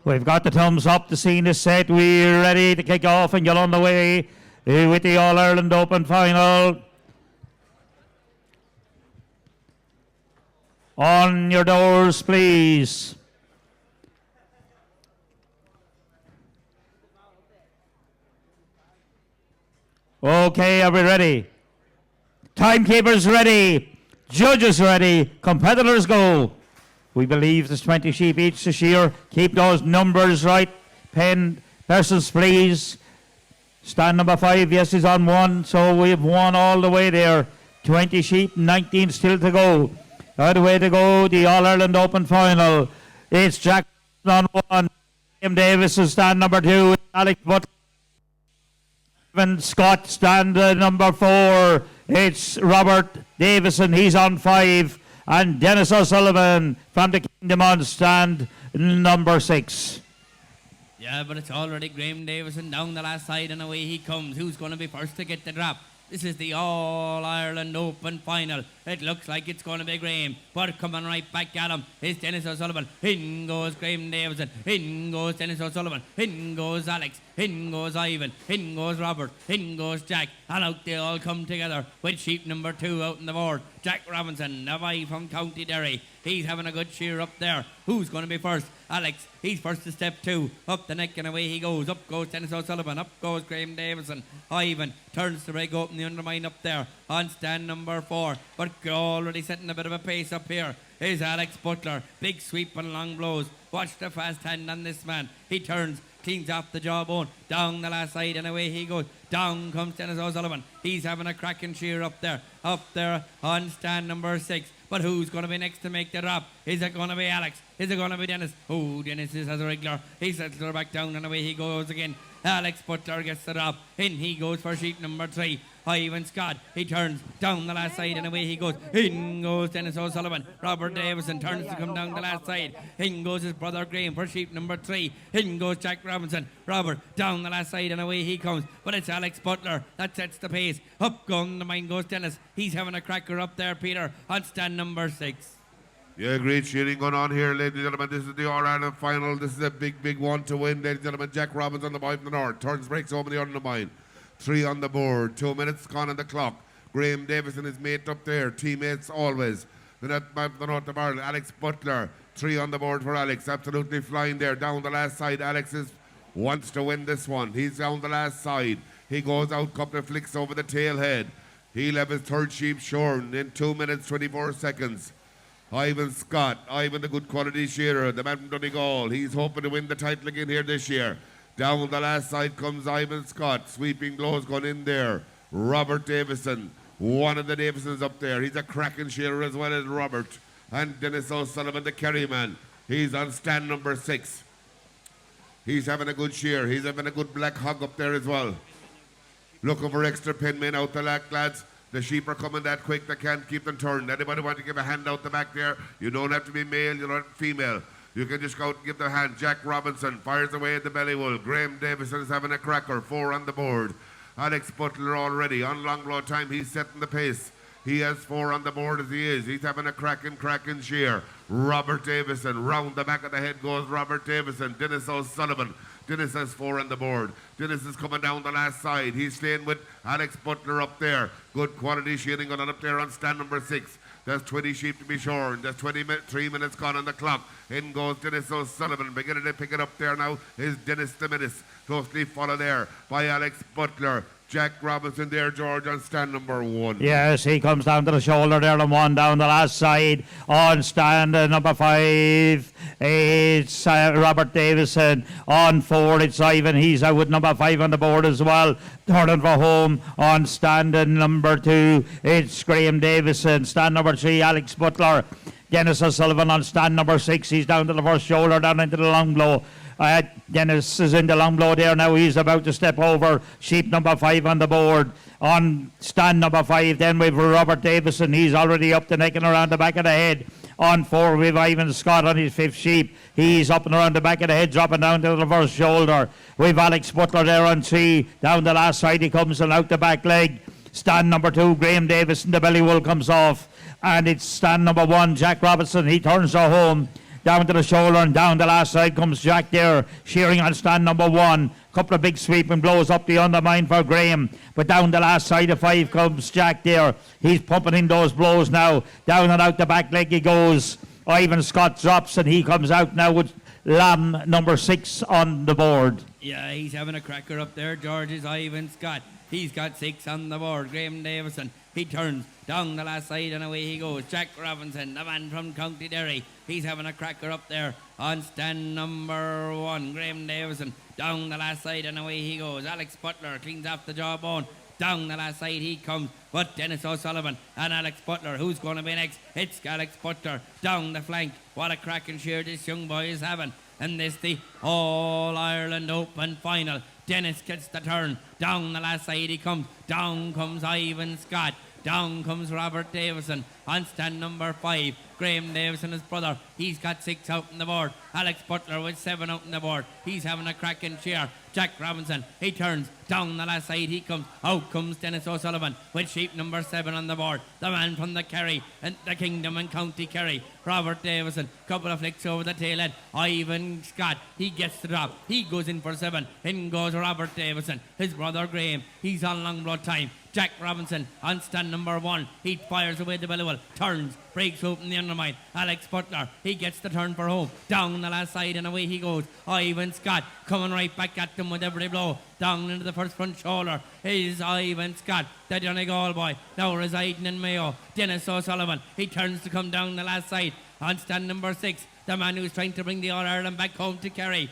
We've got the thumbs up. The scene is set. We're ready to kick off and get on the way with the All-Ireland Open final. On your doors, please. Okay, are we ready? Timekeepers ready. Judges ready. Competitors go. We believe there's 20 sheep each this year. Keep those numbers right. Pen persons, please. Stand number 5, yes, he's on 1. So we've won all the way there. 20 sheep, 19 still to go. Right way to go, the All-Ireland Open final. It's Jack on 1. William Davis is stand number 2. Alex Butler. Scott stand number 4. It's Robert Davison, he's on 5. And Dennis O'Sullivan from the Kingdom on stand number 6. Yeah, but it's already Graham Davison down the last side and away he comes. Who's going to be first to get the drop? This is the All-Ireland Open final. It looks like it's going to be Graham, but coming right back at him is Dennis O'Sullivan. In goes Graham Davison. In goes Dennis O'Sullivan. In goes Alex. In goes Ivan. In goes Robert. In goes Jack. And out they all come together with sheep number 2 out on the board. Jack Robinson, the boy from County Derry. He's having a good cheer up there. Who's going to be first? Alex, he's first to step 2. Up the neck and away he goes. Up goes Dennis O'Sullivan. Up goes Graham Davison. Ivan turns to break open the undermine up there on stand number 4. But already setting a bit of a pace up here is Alex Butler. Big sweep and long blows. Watch the fast hand on this man. He turns, cleans off the jawbone, down the last side and away he goes. Down comes Dennis O'Sullivan. He's having a cracking cheer up there on stand number 6. But who's going to be next to make the drop? Is it going to be Alex? Is it going to be Dennis? Oh, Dennis is as a regular. He settles her back down and away he goes again. Alex Butler gets the drop. In he goes for sheep number 3. Ivan Scott, he turns down the last side and away he goes. In goes Dennis O'Sullivan. Robert Davison turns to come down the last side. In goes his brother Graham for sheep number 3. In goes Jack Robinson. Robert down the last side and away he comes. But it's Alex Butler that sets the pace. Up going the mine goes Dennis. He's having a cracker up there, Peter, on stand number 6. Yeah, great cheering going on here, ladies and gentlemen. This is the All-Ireland final. This is a big one to win, ladies and gentlemen. Jack Robinson, the boy from the north. Turns, breaks over the undermine. 3 on the board. 2 minutes gone on the clock. Graham Davison is mate up there. Teammates always. The north of Ireland, Alex Butler. 3 on the board for Alex. Absolutely flying there. Down the last side. Alex wants to win this one. He's down the last side. He goes out, couple of flicks over the tail head. He'll have his third sheep shorn in 2 minutes, 24 seconds. Ivan Scott, Ivan the good quality shearer, the man from Donegal. He's hoping to win the title again here this year. Down the last side comes Ivan Scott. Sweeping blows gone in there. Robert Davison, one of the Davisons up there. He's a cracking shearer as well as Robert. And Dennis O'Sullivan, the Kerryman. He's on stand number 6. He's having a good shear. He's having a good black hog up there as well. Looking for extra penmen out the back, lads. The sheep are coming that quick, they can't keep them turned. Anybody want to give a hand out the back there? You don't have to be male, you don't have to be female. You can just go out and give the hand. Jack Robinson fires away at the belly wool. Graham Davison is having a cracker. 4 on the board. Alex Butler already. On long blow time, he's setting the pace. He has 4 on the board as he is. He's having a cracking shear. Robert Davison. Round the back of the head goes Robert Davison. Dennis O'Sullivan. Dennis has 4 on the board. Dennis is coming down the last side. He's staying with Alex Butler up there. Good quality shearing going on up there on stand number 6. There's 20 sheep to be shorn. There's 3 minutes gone on the clock. In goes Dennis O'Sullivan. Beginning to pick it up there now is Dennis the Menace. Closely followed there by Alex Butler. Jack Robinson there, George, on stand number 1. Yes, he comes down to the shoulder there and 1 down the last side on stand number 5. It's Robert Davison. On 4, it's Ivan. He's out with number 5 on the board as well. Turning for home on stand number 2. It's Graham Davison. Stand number 3, Alex Butler. Dennis O'Sullivan on stand number 6. He's down to the first shoulder, down into the long blow. Dennis is in the long blow there now. He's about to step over sheep number 5 on the board. On stand number 5, then we've Robert Davison. He's already up the neck and around the back of the head. On 4, we've Ivan Scott on his 5th sheep. He's up and around the back of the head, dropping down to the first shoulder. We've Alex Butler there on 3. Down the last side he comes and out the back leg. Stand number 2, Graham Davison. The belly wool comes off. And it's stand number 1, Jack Robinson. He turns her home. down to the shoulder and down the last side comes Jack there, shearing on stand number 1. Couple of big sweeping blows up the undermine for Graham, but down the last side of 5 comes Jack there. He's pumping in those blows now. Down and out the back leg he goes. Ivan Scott drops and he comes out now with Lamb number 6 on the board. Yeah, he's having a cracker up there. George is Ivan Scott. He's got 6 on the board. Graham Davison, he turns down the last side and away he goes. Jack Robinson, the man from County Derry. He's having a cracker up there on stand number 1. Graham Davison, down the last side and away he goes. Alex Butler cleans off the jawbone. Down the last side he comes, but Dennis O'Sullivan and Alex Butler. Who's going to be next? It's Alex Butler down the flank. What a cracking shear this young boy is having. And this the All-Ireland Open Final. Dennis gets the turn. Down the last side he comes. Down comes Ivan Scott. Down comes Robert Davison on stand number 5. Graham Davison, his brother, he's got 6 out on the board. Alex Butler with 7 out on the board. He's having a cracking cheer. Jack Robinson, he turns. Down the last side he comes. Out comes Dennis O'Sullivan with sheep number 7 on the board. The man from the Kerry and the Kingdom and County Kerry. Robert Davison, couple of flicks over the tail end. Ivan Scott, he gets the drop. He goes in for 7. In goes Robert Davison. His brother Graham, he's on long blood time. Jack Robinson on stand number 1. He fires away the belly well, turns, breaks open the undermine. Alex Butler, he gets the turn for home. Down the last side and away he goes. Ivan Scott coming right back at them with every blow. Down into the first front shoulder is Ivan Scott, the Donegal boy, now residing in Mayo. Dennis O'Sullivan, he turns to come down the last side on stand number 6. The man who's trying to bring the All-Ireland back home to Kerry.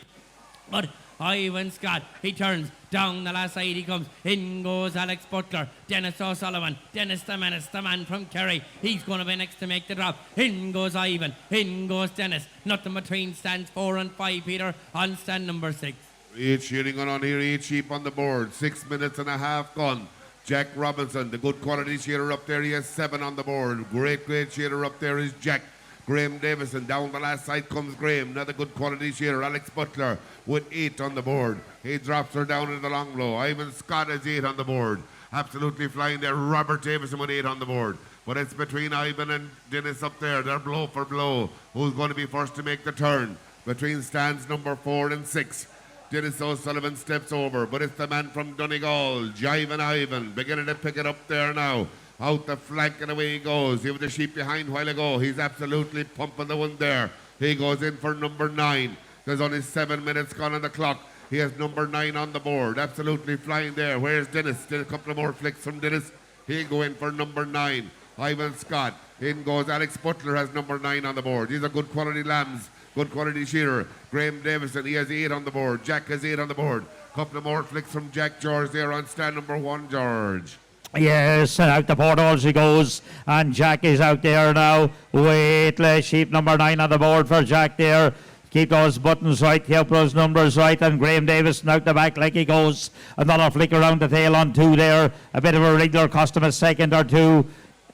But Ivan Scott, he turns down the last side he comes. In goes Alex Butler. Dennis O'Sullivan, Dennis the Menace, the man from Kerry. He's going to be next to make the drop. In goes Ivan. In goes Dennis. Nothing between stands 4 and 5, Peter, on stand number 6. 8 shearing on here, 8 sheep on the board. 6 minutes and a half gone. Jack Robinson, the good quality shearer up there, he has 7 on the board. Great shearer up there is Jack. Graham Davison, down the last side comes Graham, another good quality shearer. Alex Butler with 8 on the board. He drops her down in the long blow. Ivan Scott has 8 on the board. Absolutely flying there. Robert Davison with 8 on the board. But it's between Ivan and Dennis up there. They're blow for blow. Who's going to be first to make the turn? Between stands number 4 and 6. Dennis O'Sullivan steps over, but it's the man from Donegal, Jivin Ivan, beginning to pick it up there now. Out the flank and away he goes. He was the sheep behind a while ago. He's absolutely pumping the one there. He goes in for number 9. There's only 7 minutes gone on the clock. He has number 9 on the board. Absolutely flying there. Where's Dennis? Still a couple of more flicks from Dennis. He'll go in for number 9. Ivan Scott. In goes Alex Butler, has number 9 on the board. These are good quality lambs. Good quality shearer. Graham Davison, he has 8 on the board. Jack has 8 on the board. Couple of more flicks from Jack George there on stand number 1, George. Yes, and out the portals he goes, and Jack is out there now. Weightless sheep number 9 on the board for Jack there. Keep those buttons right, keep those numbers right, and Graham Davison out the back like he goes. Another flick around the tail on 2 there. A bit of a regular custom, a second or 2.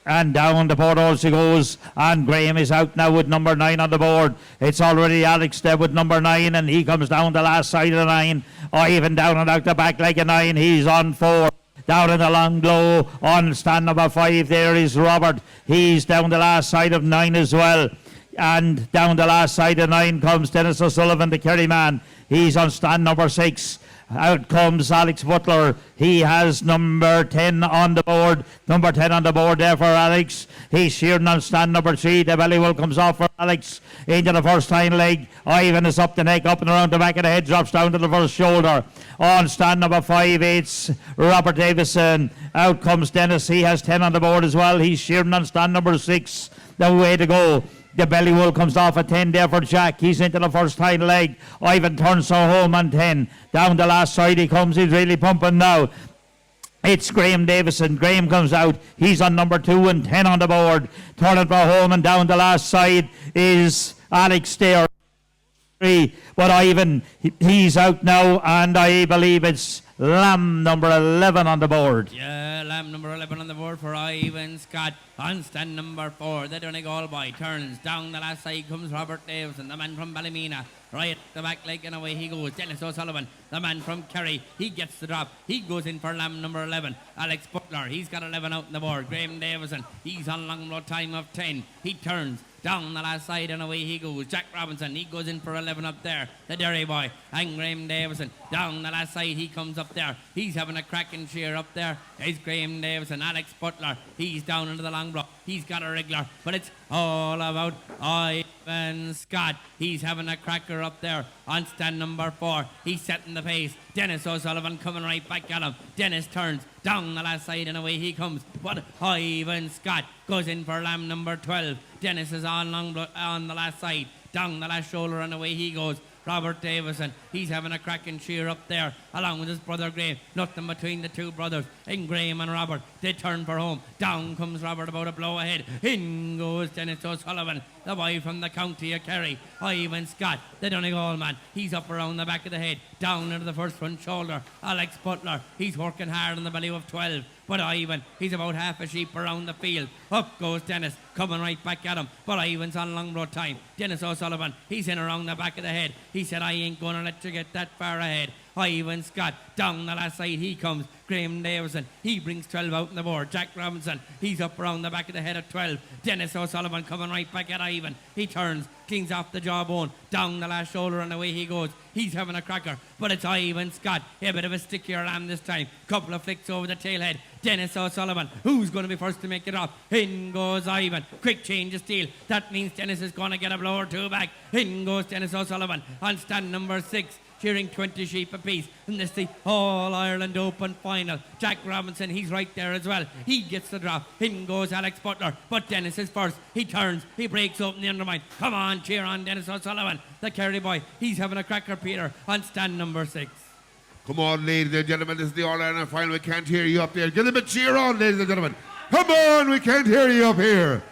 And down the portals he goes, and Graham is out now with number 9 on the board. It's already Alex there with number 9, and he comes down the last side of the 9. Even down and out the back like a 9, he's on 4. Down in the long blow on stand number 5 there is Robert. He's down the last side of 9 as well. And down the last side of 9 comes Dennis O'Sullivan, the Kerry man. He's on stand number 6. Out comes Alex Butler. He has number 10 on the board. Number 10 on the board there for Alex. He's shearing on stand number 3. The belly will comes off for Alex into the first hind leg. Ivan is up the neck, up and around the back of the head, drops down to the first shoulder. On stand number 5, it's Robert Davison. Out comes Dennis. He has 10 on the board as well. He's shearing on stand number 6. The way to go. The belly wool comes off at 10 there for Jack. He's into the first hind leg. Ivan turns her home on 10. Down the last side he comes. He's really pumping now. It's Graham Davison. Graham comes out. He's on number 2 and 10 on the board. Turning for home, and down the last side is Alex there. But Ivan, he's out now, and I believe it's Lamb number 11 on the board. Yeah, Lamb number 11 on the board for Ivan Scott. On stand number 4, the Donegal boy turns. Down the last side comes Robert Davison, the man from Ballymena. Right at the back leg and away he goes. Dennis O'Sullivan, the man from Kerry. He gets the drop. He goes in for Lamb number 11. Alex Butler, he's got 11 out on the board. Graham Davison, he's on long blow time of 10. He turns. down the last side and away he goes. Jack Robinson, he goes in for 11 up there, the Derry boy. And Graham Davison, down the last side, he comes up there. He's having a cracking sheer up there. There's Graham Davison, Alex Butler, he's down into the long block. He's got a wriggler, but it's all about Ivan Scott. He's having a cracker up there on stand number 4. He's setting the pace. Dennis O'Sullivan coming right back at him. Dennis turns down the last side and away he comes. But Ivan Scott goes in for lamb number 12. Dennis is on on the last side. Down the last shoulder and away he goes. Robert Davison, he's having a cracking cheer up there along with his brother Graham. Nothing between the two brothers. And Graham and Robert, they turn for home. Down comes Robert about a blow ahead. In goes Dennis O'Sullivan, the boy from the county of Kerry. Ivan Scott, the Donegal man, he's up around the back of the head. Down into the first front shoulder. Alex Butler, he's working hard on the belly of 12. But Ivan, he's about half a sheep around the field. Up goes Dennis, coming right back at him. But Ivan's on long road time. Dennis O'Sullivan, he's in around the back of the head. He said, I ain't going to let you get that far ahead. Ivan Scott, down the last side he comes. Graham Davison, he brings 12 out on the board. Jack Robinson, he's up around the back of the head at 12. Dennis O'Sullivan coming right back at Ivan. He turns, cleans off the jawbone, down the last shoulder and away he goes. He's having a cracker, but it's Ivan Scott. A bit of a stickier lamb this time. Couple of flicks over the tailhead. Dennis O'Sullivan, who's going to be first to make it up? In goes Ivan. Quick change of steel. That means Dennis is going to get a blow or two back. In goes Dennis O'Sullivan on stand number 6. Cheering 20 sheep apiece. And this is the All-Ireland Open Final. Jack Robinson, he's right there as well. He gets the drop. In goes Alex Butler. But Dennis is first. He turns. He breaks open the undermine. Come on, cheer on Dennis O'Sullivan. The Kerry boy. He's having a cracker, Peter, on stand number 6. Come on, ladies and gentlemen, this is the All-Ireland Final. We can't hear you up there. Give them a cheer on, ladies and gentlemen. Come on, we can't hear you up here.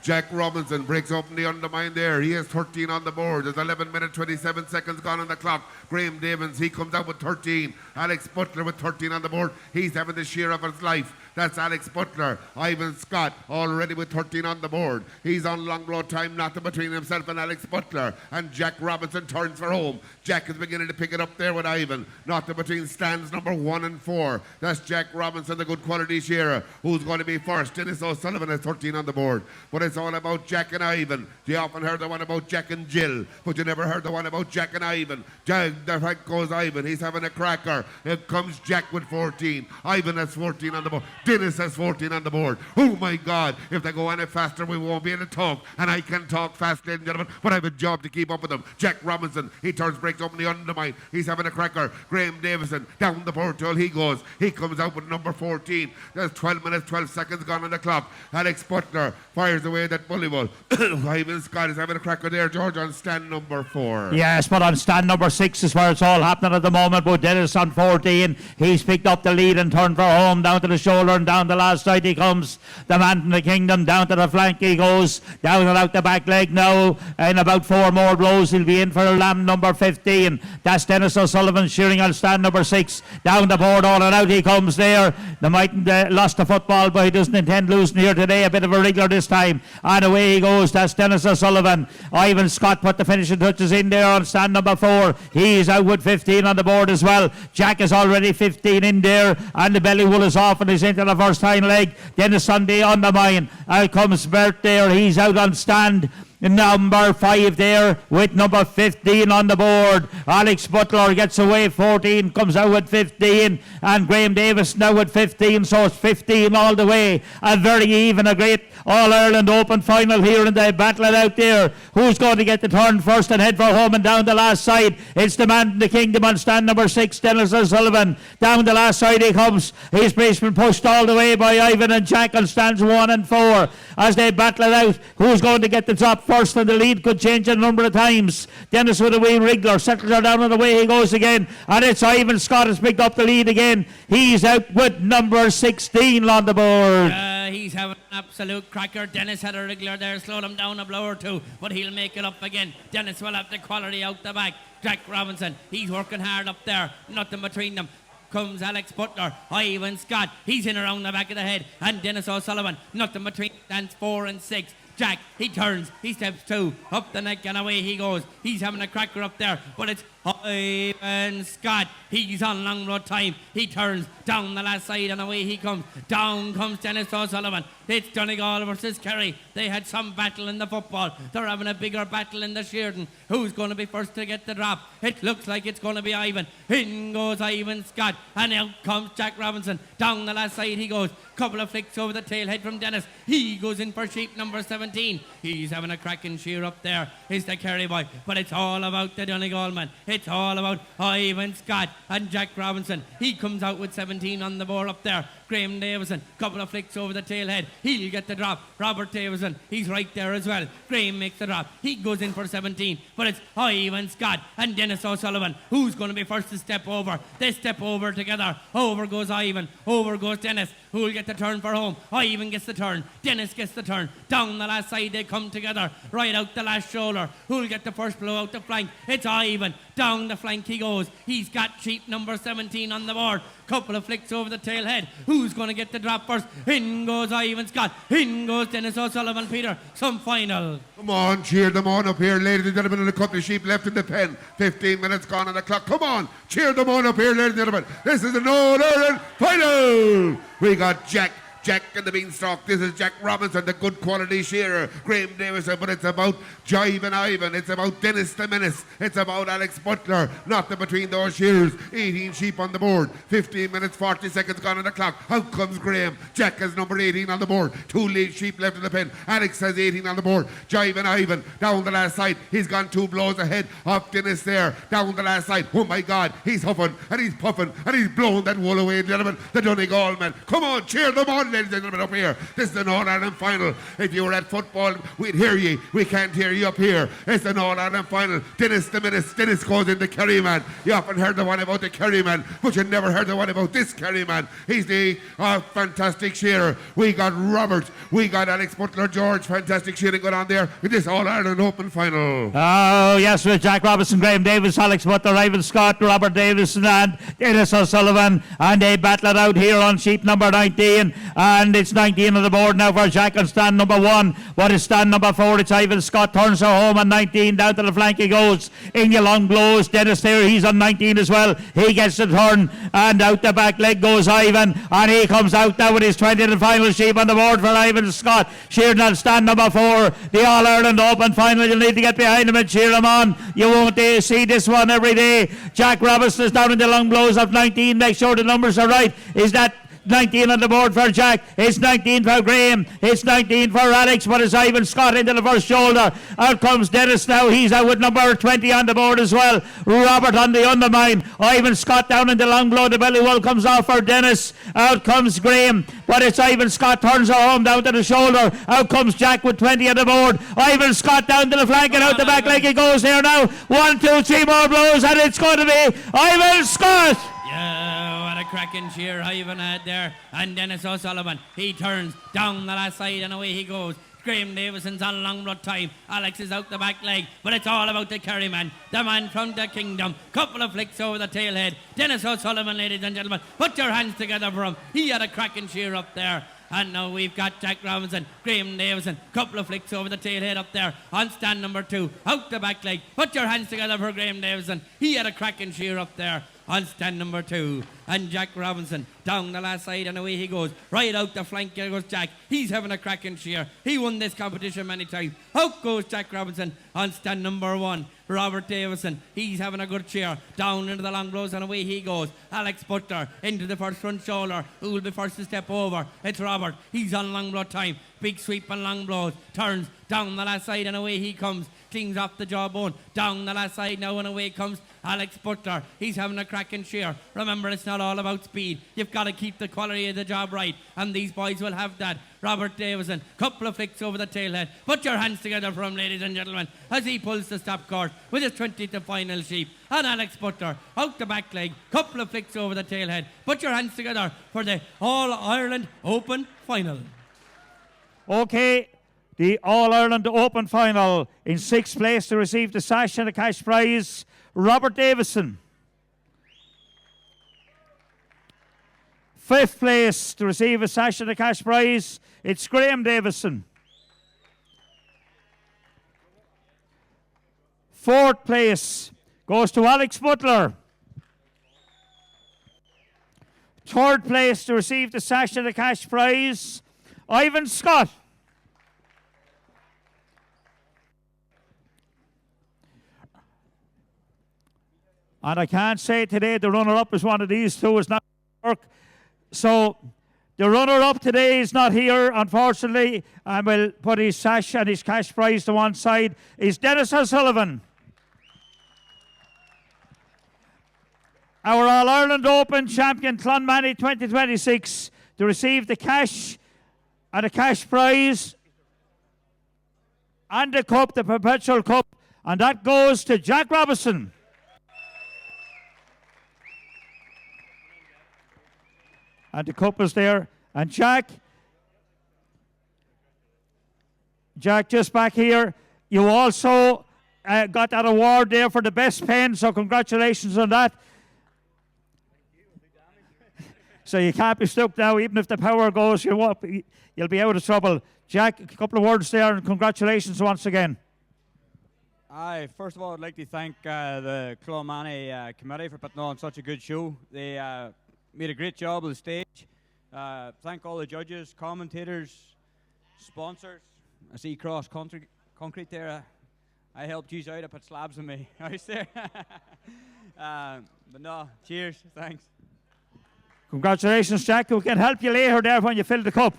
Jack Robinson breaks open the undermine there. He has 13 on the board. There's 11 minutes, 27 seconds gone on the clock. Graham Davins, he comes out with 13. Alex Butler with 13 on the board. He's having the sheer of his life. That's Alex Butler. Ivan Scott already with 13 on the board. He's on long blow time, nothing between himself and Alex Butler. And Jack Robinson turns for home. Jack is beginning to pick it up there with Ivan. Nothing between stands number 1 and 4. That's Jack Robinson, the good quality shearer, who's going to be first. Dennis O'Sullivan has 13 on the board. But it's all about Jack and Ivan. You often heard the one about Jack and Jill, but you never heard the one about Jack and Ivan. Jack, the fact goes Ivan. He's having a cracker. Here comes Jack with 14. Ivan has 14 on the board. Dennis has 14 on the board. Oh my God, if they go any faster, we won't be able to talk. And I can talk fast, ladies and gentlemen, but I have a job to keep up with them. Jack Robinson, he turns, breaks open the undermine. He's having a cracker. Graham Davison, down the board till he goes. He comes out with number 14. There's 12 minutes, 12 seconds gone on the clock. Alex Butler fires away that bully ball. Ivan Scott is having a cracker there, George, on stand number 4. Yes, but on stand number 6 is where it's all happening at the moment. But Dennis on 14, he's picked up the lead and turned for home, down to the shoulder and down the last side he comes. The man from the kingdom, down to the flank he goes, down and out the back leg now. In about 4 more blows, he'll be in for lamb number 15. That's Dennis O'Sullivan shearing on stand number 6. Down the board, all and out he comes there. The Mighty lost the football, but he doesn't intend losing here today. A bit of a wriggler this time. And away he goes. That's Dennis O'Sullivan. Ivan Scott put the finishing touches in there on stand number 4. He's out with 15 on the board as well. Jack is already 15 in there, and the belly wool is off and he's into the first hind leg. Dennis Sunday on the mine. Out comes Bert there. He's out on stand number 5 there with number 15 on the board. Alex Butler gets away 14, comes out with 15, and Graham Davis now with 15, so it's 15 all the way. A very even, a great All-Ireland Open Final here, and they battle it out there. Who's going to get the turn first and head for home and down the last side? It's the man in the kingdom on stand number 6, Dennis O'Sullivan. Down the last side he comes. He's been pushed all the way by Ivan and Jack on stands 1 and 4 as they battle it out. Who's going to get the top first, and the lead could change a number of times. Dennis with a wee wriggler, settles her down, and away he goes again, and it's Ivan Scott has picked up the lead again. He's out with number 16 on the board. He's having an absolute cracker. Dennis had a wriggler there, slowed him down a blow or two, but he'll make it up again. Dennis will have the quality out the back. Jack Robinson, he's working hard up there, nothing between them. Comes Alex Butler, Ivan Scott, he's in around the back of the head, and Dennis O'Sullivan, nothing between stands 4 and 6. Jack, he turns, he steps 2, up the neck and away he goes. He's having a cracker up there, but it's Ivan Scott. He's on long road time. He turns down the last side and away he comes. Down comes Dennis O'Sullivan. It's Donegal versus Kerry. They had some battle in the football. They're having a bigger battle in the Sheerden. Who's going to be first to get the drop? It looks like it's going to be Ivan. In goes Ivan Scott. And out comes Jack Robinson. Down the last side he goes. Couple of flicks over the tailhead from Dennis. He goes in for sheep number 17. He's having a cracking sheer up there. Is the Kerry boy. But it's all about the Donegal man. It's all about Ivan Scott and Jack Robinson. He comes out with 17 on the board up there. Graham Davison, couple of flicks over the tailhead. He'll get the drop. Robert Davison, he's right there as well. Graham makes the drop. He goes in for 17. But it's Ivan Scott and Dennis O'Sullivan. Who's going to be first to step over? They step over together. Over goes Ivan. Over goes Dennis. Who'll get the turn for home? Ivan gets the turn. Dennis gets the turn. Down the last side they come together. Right out the last shoulder. Who'll get the first blow out the flank? It's Ivan. Down the flank he goes. He's got sheep number 17 on the board. Couple of flicks over the tailhead. Who's going to get the drop first? In goes Ivan Scott. In goes Dennis O'Sullivan. Peter, some final. Come on, cheer them on up here, ladies and gentlemen. And a couple of sheep left in the pen. 15 minutes gone on the clock. Come on, cheer them on up here, ladies and gentlemen. This is the All-Ireland final. We got Jack and the Beanstalk. This is Jack Robinson, the good quality shearer. Graham Davison, but it's about Jive and Ivan. It's about Dennis the Menace. It's about Alex Butler. Nothing between those shearers. 18 sheep on the board. 15 minutes, 40 seconds gone on the clock. Out comes Graham. Jack has number 18 on the board. 2 lead sheep left in the pen. Alex has 18 on the board. Jive and Ivan down the last side. He's gone 2 blows ahead of Dennis there. Down the last side. Oh my God. He's huffing and he's puffing and he's blowing that wool away, gentlemen. The Donegal man. Come on, cheer them on, ladies and gentlemen, up here. This is an All-Ireland final. If you were at football, we'd hear you. We can't hear you up here. It's an All-Ireland final. Dennis the Menace. Dennis goes in the Kerry man. You often heard the one about the Kerry man, but you never heard the one about this Kerry man. He's the fantastic shearer. We got Robert. We got Alex Butler George. Fantastic shearing going on there in this All-Ireland Open final. Oh, yes, with Jack Robinson, Graham Davis, Alex Butler, Ivan Scott, Robert Davison and Dennis O'Sullivan. And they battle it out here on sheep number 19. And it's 19 on the board now for Jack on stand number 1. What is stand number 4? It's Ivan Scott. Turns her home on 19. Down to the flank he goes. In your long blows. Dennis there. He's on 19 as well. He gets the turn. And out the back leg goes Ivan. And he comes out now with his 20th and final sheep on the board for Ivan Scott. Sheared on stand number 4. The All-Ireland Open final. You'll need to get behind him and cheer him on. You won't see this one every day. Jack Robinson is down in the long blows of 19. Make sure the numbers are right. Is that 19 on the board for Jack. It's 19 for Graham. It's 19 for Alex. But it's Ivan Scott into the first shoulder. Out comes Dennis now. He's out with number 20 on the board as well. Robert on the undermine. Ivan Scott down in the long blow. The belly wall comes off for Dennis. Out comes Graham. But it's Ivan Scott turns her home down to the shoulder. Out comes Jack with 20 on the board. Ivan Scott down to the flank and out the back leg he goes here now. 1, 2, 3 more blows and it's going to be Ivan Scott. Yeah, what a cracking cheer Ivan had there. And Dennis O'Sullivan, he turns down the last side and away he goes. Graham Davison's on long blood time. Alex is out the back leg, but it's all about the Kerry man, the man from the kingdom. Couple of flicks over the tailhead. Dennis O'Sullivan, ladies and gentlemen, put your hands together for him. He had a cracking cheer up there. And now we've got Jack Robinson, Graham Davison, couple of flicks over the tailhead up there on stand number 2. Out the back leg. Put your hands together for Graham Davison. He had a cracking cheer up there on stand number 2. And Jack Robinson down the last side and away he goes. Right out the flank here goes Jack. He's having a cracking cheer. He won this competition many times. Out goes Jack Robinson on stand number 1. Robert Davison, he's having a good cheer. Down into the long blows and away he goes. Alex Butler into the first front shoulder. Who will be first to step over? It's Robert. He's on long blow time. Big sweep and long blows. Turns down the last side and away he comes. Clings off the jawbone. Down the last side now and away comes Alex Butler. He's having a cracking cheer. Remember, it's not all about speed. You've got to keep the quality of the job right. And these boys will have that. Robert Davison, couple of flicks over the tailhead. Put your hands together for him, ladies and gentlemen, as he pulls the stop cord with his 20th and final sheep. And Alex Butler, out the back leg, couple of flicks over the tailhead. Put your hands together for the All-Ireland Open final. Okay, the All-Ireland Open final. In 6th place to receive the sash and the cash prize, Robert Davison. 5th place to receive a sash and a cash prize, it's Graham Davison. 4th place goes to Alex Butler. 3rd place to receive the sash and the cash prize, Ivan Scott. And I can't say today the runner-up is one of these two. It's not work. So the runner-up today is not here, unfortunately, and we'll put his sash and his cash prize to one side. Is Dennis O'Sullivan. Our All-Ireland Open champion, Clonmany 2026, to receive the cash and a cash prize and the cup, the Perpetual Cup, and that goes to Jack Robinson. And the cup is there. And Jack, just back here, you also got that award there for the best pen, so congratulations on that. So you can't be stuck now, even if the power goes, you'll be out of trouble. Jack, a couple of words there, and congratulations once again. First of all, I'd like to thank the Clonmany committee for putting on such a good show. They made a great job of the stage. Thank all the judges, commentators, sponsors. I see Cross Concrete there. I helped you out. I put slabs in my house there. But no, cheers, thanks. Congratulations, Jack. We can help you later there when you fill the cup.